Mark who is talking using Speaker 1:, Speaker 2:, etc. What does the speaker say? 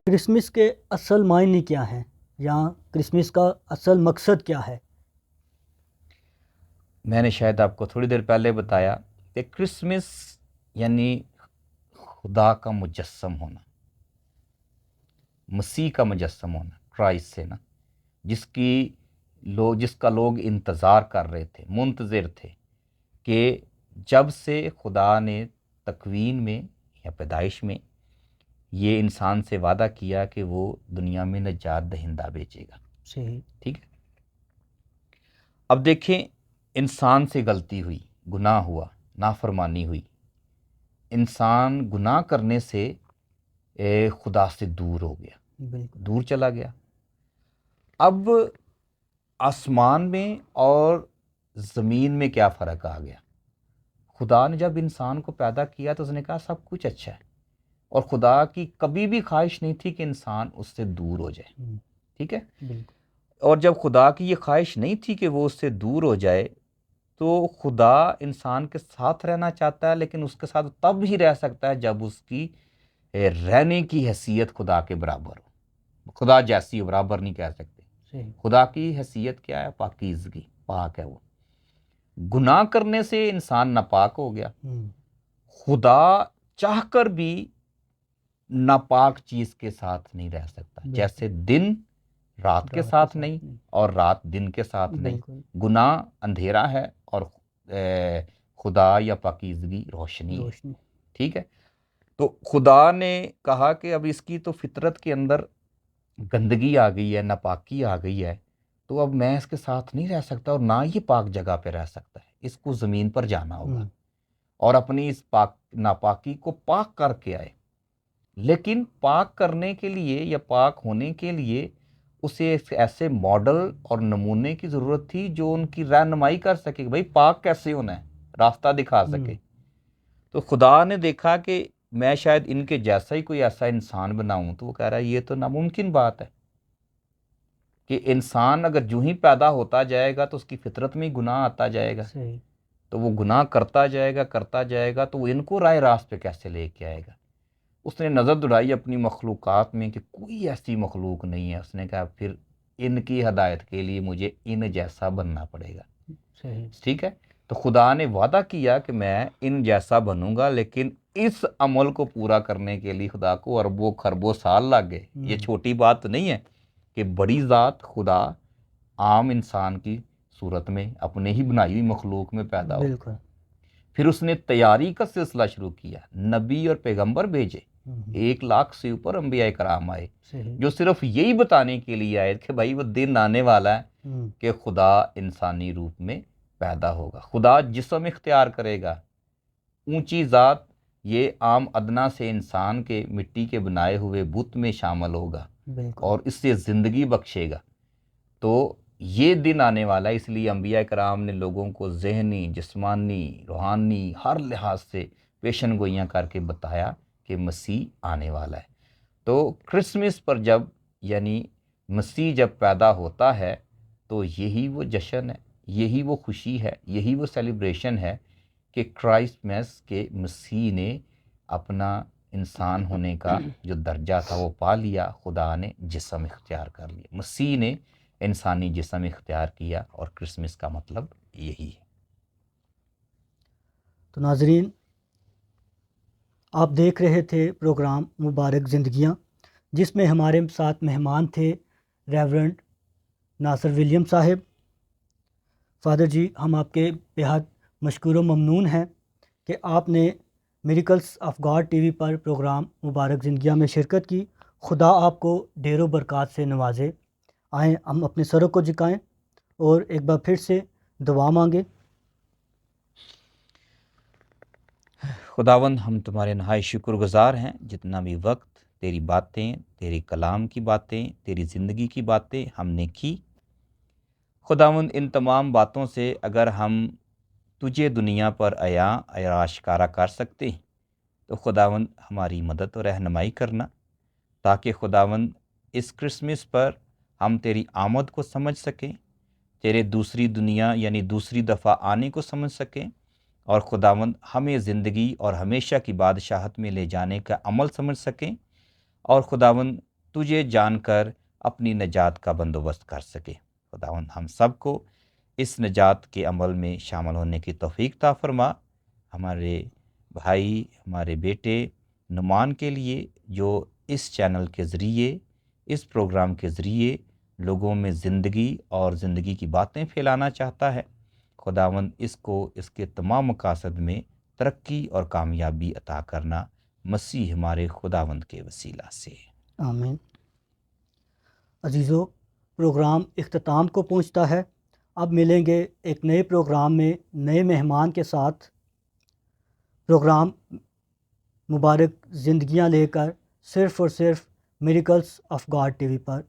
Speaker 1: Christmas کے اصل معنی کیا ہیں یا کرسمس کا اصل مقصد کیا ہے؟
Speaker 2: میں نے شاید آپ کو تھوڑی دیر پہلے بتایا کہ کرسمس یعنی خدا کا مجسم ہونا، مسیح کا مجسم ہونا، کرائسٹ سے نا، جس کا لوگ انتظار کر رہے تھے، منتظر تھے کہ جب سے خدا نے تکوین میں یا پیدائش میں یہ انسان سے وعدہ کیا کہ وہ دنیا میں نجات دہندہ بھیجے گا۔
Speaker 1: صحیح،
Speaker 2: ٹھیک ہے، اب دیکھیں انسان سے غلطی ہوئی، گناہ ہوا، نافرمانی ہوئی، انسان گناہ کرنے سے خدا سے دور ہو گیا،
Speaker 1: بالکل
Speaker 2: دور چلا گیا۔ اب آسمان میں اور زمین میں کیا فرق آ گیا؟ خدا نے جب انسان کو پیدا کیا تو اس نے کہا سب کچھ اچھا ہے، اور خدا کی کبھی بھی خواہش نہیں تھی کہ انسان اس سے دور ہو جائے۔ ٹھیک ہے،
Speaker 1: بالکل،
Speaker 2: اور جب خدا کی یہ خواہش نہیں تھی کہ وہ اس سے دور ہو جائے تو خدا انسان کے ساتھ رہنا چاہتا ہے، لیکن اس کے ساتھ تب ہی رہ سکتا ہے جب اس کی رہنے کی حیثیت خدا کے برابر ہو۔ خدا جیسی برابر نہیں کہہ سکتے۔
Speaker 1: صحیح،
Speaker 2: خدا کی حیثیت کیا ہے؟ پاکیزگی، پاک ہے وہ۔ گناہ کرنے سے انسان ناپاک ہو گیا۔ خدا چاہ کر بھی ناپاک چیز کے ساتھ نہیں رہ سکتا، جیسے دن رات کے ساتھ نہیں اور رات دن کے ساتھ نہیں۔ گناہ اندھیرا ہے اور خدا یا پاکیزگی روشنی ہے۔ ٹھیک ہے، تو خدا نے کہا کہ اب اس کی تو فطرت کے اندر گندگی آ گئی ہے، ناپاکی آ گئی ہے، تو اب میں اس کے ساتھ نہیں رہ سکتا اور نہ یہ پاک جگہ پہ رہ سکتا ہے، اس کو زمین پر جانا ہوگا اور اپنی اس ناپاکی کو پاک کر کے آئے۔ لیکن پاک کرنے کے لیے یا پاک ہونے کے لیے اسے ایک ایسے ماڈل اور نمونے کی ضرورت تھی جو ان کی رہنمائی کر سکے کہ بھائی پاک کیسے ہونا ہے، راستہ دکھا سکے۔ تو خدا نے دیکھا کہ میں شاید ان کے جیسا ہی کوئی ایسا انسان بناؤں، تو وہ کہہ رہا ہے یہ تو ناممکن بات ہے کہ انسان اگر جو ہی پیدا ہوتا جائے گا تو اس کی فطرت میں گناہ آتا جائے گا، تو وہ گناہ کرتا جائے گا تو وہ ان کو راہ راست پہ کیسے لے کے آئے گا۔ اس نے نظر دوڑائی اپنی مخلوقات میں کہ کوئی ایسی مخلوق نہیں ہے، اس نے کہا پھر ان کی ہدایت کے لیے مجھے ان جیسا بننا پڑے گا۔ ٹھیک ہے، تو خدا نے وعدہ کیا کہ میں ان جیسا بنوں گا، لیکن اس عمل کو پورا کرنے کے لیے خدا کو اربوں خربوں سال لگ گئے۔ یہ چھوٹی بات نہیں ہے کہ بڑی ذات خدا عام انسان کی صورت میں اپنے ہی بنائی ہوئی مخلوق میں پیدا ہو۔ پھر اس نے تیاری کا سلسلہ شروع کیا، نبی اور پیغمبر بھیجے، 1,00,000 سے اوپر انبیاء کرام آئے جو صرف یہی بتانے کے لیے آئے کہ بھائی وہ دن آنے والا ہے کہ خدا انسانی روپ میں پیدا ہوگا، خدا جسم اختیار کرے گا، اونچی ذات یہ عام ادنا سے انسان کے مٹی کے بنائے ہوئے بت میں شامل ہوگا اور اس سے زندگی بخشے گا۔ تو یہ دن آنے والا ہے، اس لیے انبیاء کرام نے لوگوں کو ذہنی، جسمانی، روحانی ہر لحاظ سے پیشن گوئیاں کر کے بتایا کہ مسیح آنے والا ہے۔ تو کرسمس پر جب یعنی مسیح جب پیدا ہوتا ہے تو یہی وہ جشن ہے، یہی وہ خوشی ہے، یہی وہ سیلیبریشن ہے کہ کرائسٹ میس کے مسیح نے اپنا انسان ہونے کا جو درجہ تھا وہ پا لیا، خدا نے جسم اختیار کر لیا، مسیح نے انسانی جسم اختیار کیا، اور کرسمس کا مطلب یہی ہے۔
Speaker 1: تو ناظرین، آپ دیکھ رہے تھے پروگرام مبارک زندگیاں، جس میں ہمارے ساتھ مہمان تھے ریورنڈ ناصر ولیم صاحب۔ فادر جی، ہم آپ کے بہت مشکور و ممنون ہیں کہ آپ نے miracles of God T V پر پروگرام مبارک زندگیاں میں شرکت کی۔ خدا آپ کو ڈھیر و برکات سے نوازے۔ آئیں ہم اپنے سروں کو جھکائیں اور ایک بار پھر سے دعا مانگیں۔
Speaker 2: خداوند، ہم تمہارے نہایت شکر گزار ہیں، جتنا بھی وقت تیری باتیں، تیری کلام کی باتیں، تیری زندگی کی باتیں ہم نے کی۔ خداوند، ان تمام باتوں سے اگر ہم تجھے دنیا پر آشکارا کر سکتے ہیں تو خداوند ہماری مدد و رہنمائی کرنا، تاکہ خداوند اس کرسمس پر ہم تیری آمد کو سمجھ سکیں، تیرے دوسری دنیا یعنی دوسری دفعہ آنے کو سمجھ سکیں، اور خداوند ہمیں زندگی اور ہمیشہ کی بادشاہت میں لے جانے کا عمل سمجھ سکیں، اور خداوند تجھے جان کر اپنی نجات کا بندوبست کر سکے۔ خداوند ہم سب کو اس نجات کے عمل میں شامل ہونے کی توفیق عطا فرما۔ ہمارے بھائی، ہمارے بیٹے نعمان کے لیے جو اس چینل کے ذریعے، اس پروگرام کے ذریعے لوگوں میں زندگی اور زندگی کی باتیں پھیلانا چاہتا ہے، خداوند اس کو اس کے تمام مقاصد میں ترقی اور کامیابی عطا کرنا، مسیح ہمارے خداوند کے وسیلہ سے،
Speaker 1: آمین۔ عزیزو، پروگرام اختتام کو پہنچتا ہے۔ اب ملیں گے ایک نئے پروگرام میں نئے مہمان کے ساتھ۔ پروگرام مبارک زندگیاں لے کر صرف اور صرف miracles of God T V per.